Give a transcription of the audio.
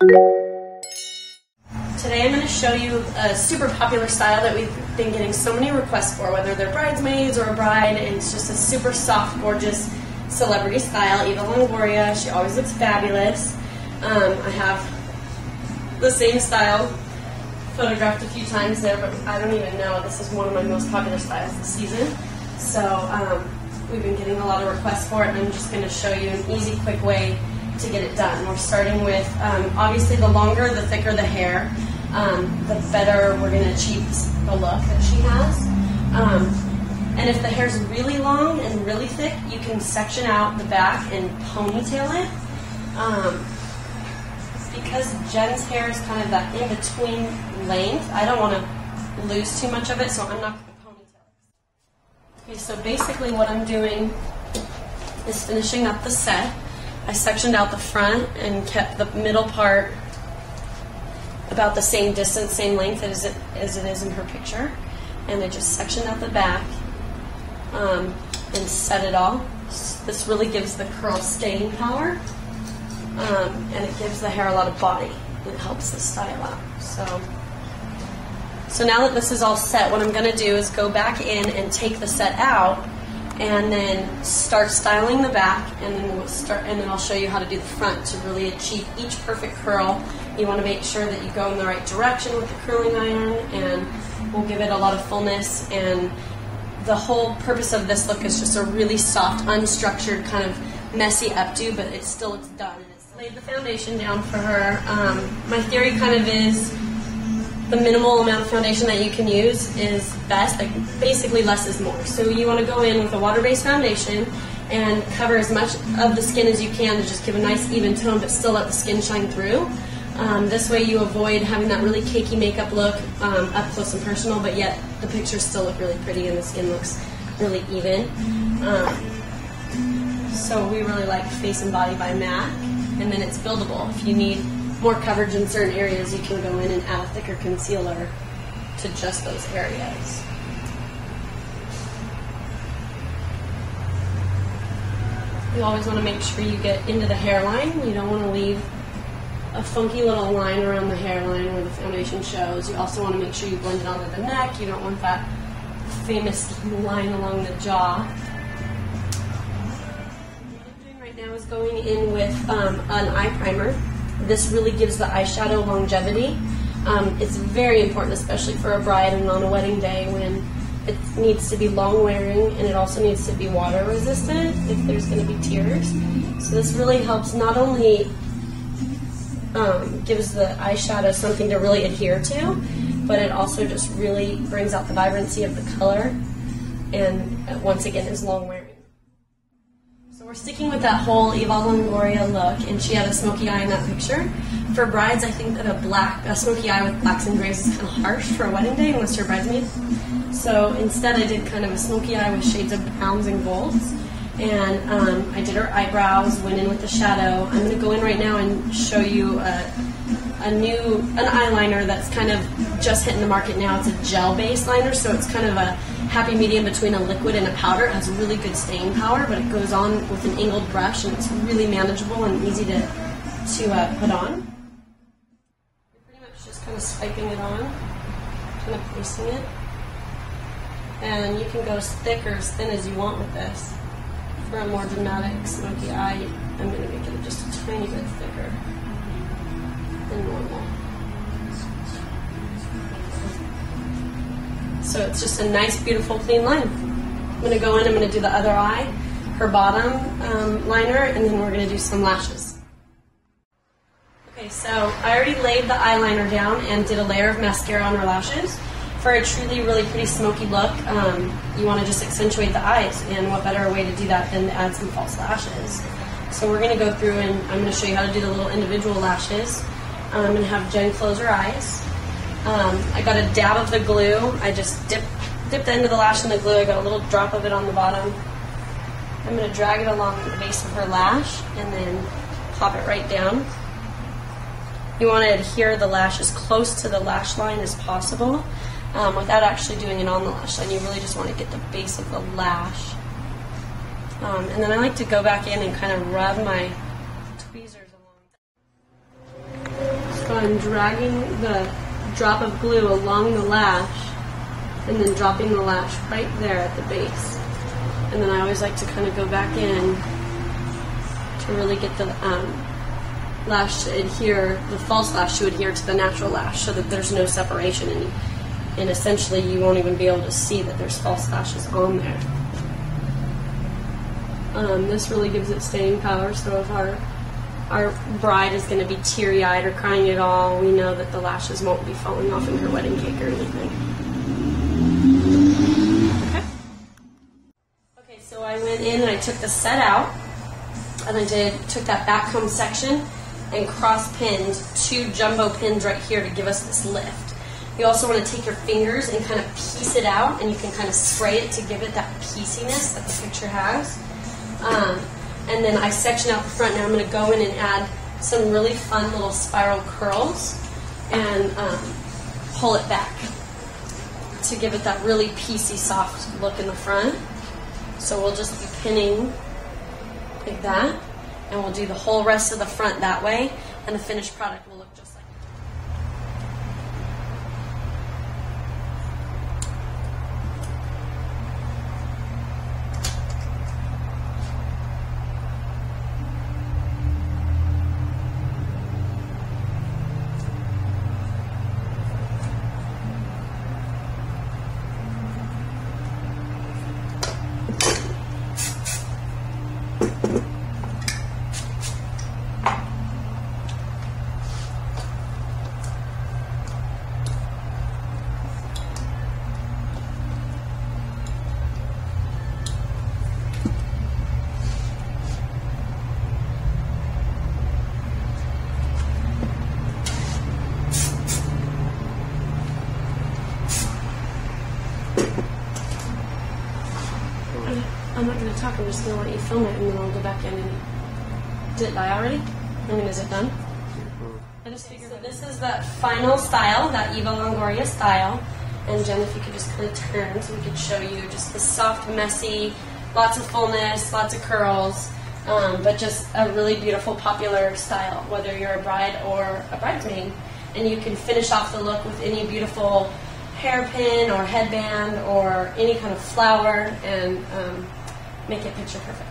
Today I'm going to show you a super popular style that we've been getting so many requests for, whether they're bridesmaids or a bride, and it's just a super soft, gorgeous celebrity style. Eva Longoria, she always looks fabulous. I have the same style photographed a few times there, but I don't even know. This is one of my most popular styles this season. So we've been getting a lot of requests for it, and I'm just going to show you an easy, quick way to get it done. We're starting with, obviously the longer, the thicker the hair, the better we're going to achieve the look that she has. And if the hair's really long and really thick, you can section out the back and ponytail it. Because Jen's hair is kind of that in-between length, I don't want to lose too much of it, so I'm not going to ponytail it. Okay, so basically what I'm doing is finishing up the set. I sectioned out the front and kept the middle part about the same distance, same length as it is in her picture. And I just sectioned out the back and set it all. This really gives the curl staying power, and it gives the hair a lot of body. It helps the style out. So now that this is all set, what I'm going to do is go back in and take the set out, and then start styling the back, and then I'll show you how to do the front to really achieve each perfect curl. You want to make sure that you go in the right direction with the curling iron, and we'll give it a lot of fullness. And the whole purpose of this look is just a really soft, unstructured, kind of messy updo, but it still looks done. And it's laid the foundation down for her. My theory kind of is the minimal amount of foundation that you can use is best. Like, basically less is more. So you want to go in with a water-based foundation and cover as much of the skin as you can to just give a nice even tone, but still let the skin shine through. This way you avoid having that really cakey makeup look up close and personal, but yet the pictures still look really pretty and the skin looks really even. So we really like Face and Body by MAC, and then it's buildable. If you need more coverage in certain areas, you can go in and add a thicker concealer to just those areas. You always want to make sure you get into the hairline. You don't want to leave a funky little line around the hairline where the foundation shows. You also want to make sure you blend it onto the neck. You don't want that famous line along the jaw. What I'm doing right now is going in with an eye primer. This really gives the eyeshadow longevity. It's very important, especially for a bride and on a wedding day, when it needs to be long wearing, and it also needs to be water resistant if there's going to be tears. So this really helps, not only gives the eyeshadow something to really adhere to, but it also just really brings out the vibrancy of the color, and once again is long wearing. So we're sticking with that whole Eva Longoria look, and she had a smoky eye in that picture. For brides, I think that a smoky eye with blacks and grays is kind of harsh for a wedding day unless you're a bridesmaid. So instead I did kind of a smoky eye with shades of browns and golds. And I did her eyebrows, went in with the shadow. I'm going to go in right now and show you an eyeliner that's kind of just hitting the market now. It's a gel-based liner, so it's kind of a happy medium between a liquid and a powder. It has really good staying power, but it goes on with an angled brush, and it's really manageable and easy to put on. You're pretty much just kind of swiping it on, kind of placing it. And you can go as thick or as thin as you want with this. For a more dramatic smoky eye, I'm going to make it just a tiny bit thicker than normal. So it's just a nice, beautiful, clean line. I'm going to go in, I'm going to do the other eye, her bottom liner, and then we're going to do some lashes. Okay, so I already laid the eyeliner down and did a layer of mascara on her lashes. For a truly, really pretty smoky look, you want to just accentuate the eyes, and what better way to do that than to add some false lashes. So we're going to go through and I'm going to show you how to do the little individual lashes. I'm going to have Jen close her eyes. I got a dab of the glue. I just dipped the end of the lash in the glue. I got a little drop of it on the bottom. I'm going to drag it along the base of her lash and then pop it right down. You want to adhere the lash as close to the lash line as possible. Without actually doing it on the lash line. You really just want to get the base of the lash. And then I like to go back in and kind of rub my tweezers along. just go and dragging the drop of glue along the lash and then dropping the lash right there at the base. And then I always like to kind of go back in to really get the lash to adhere, the false lash to adhere to the natural lash so that there's no separation and essentially you won't even be able to see that there's false lashes on there. This really gives it staying power, so if our bride is going to be teary-eyed or crying at all, we know that the lashes won't be falling off in her wedding cake or anything. Okay, so I went in and I took the set out, and I took that back comb section and cross-pinned 2 jumbo pins right here to give us this lift. You also want to take your fingers and kind of piece it out, and you can kind of spray it to give it that pieciness that the picture has. And then I section out the front. Now I'm going to go in and add some really fun little spiral curls and pull it back to give it that really piecey, soft look in the front. So we'll just be pinning like that, and we'll do the whole rest of the front that way, and the finished product will look just like that. I'm not going to talk, I'm just going to let you film it, and then I'll go back in and... Did it dye already? I mean, is it done? I just figured... So this is that final style, that Eva Longoria style. And Jen, if you could just kind of turn so we could show you just the soft, messy, lots of fullness, lots of curls, but just a really beautiful, popular style, whether you're a bride or a bridesmaid. And you can finish off the look with any beautiful hairpin or headband or any kind of flower and make it picture perfect.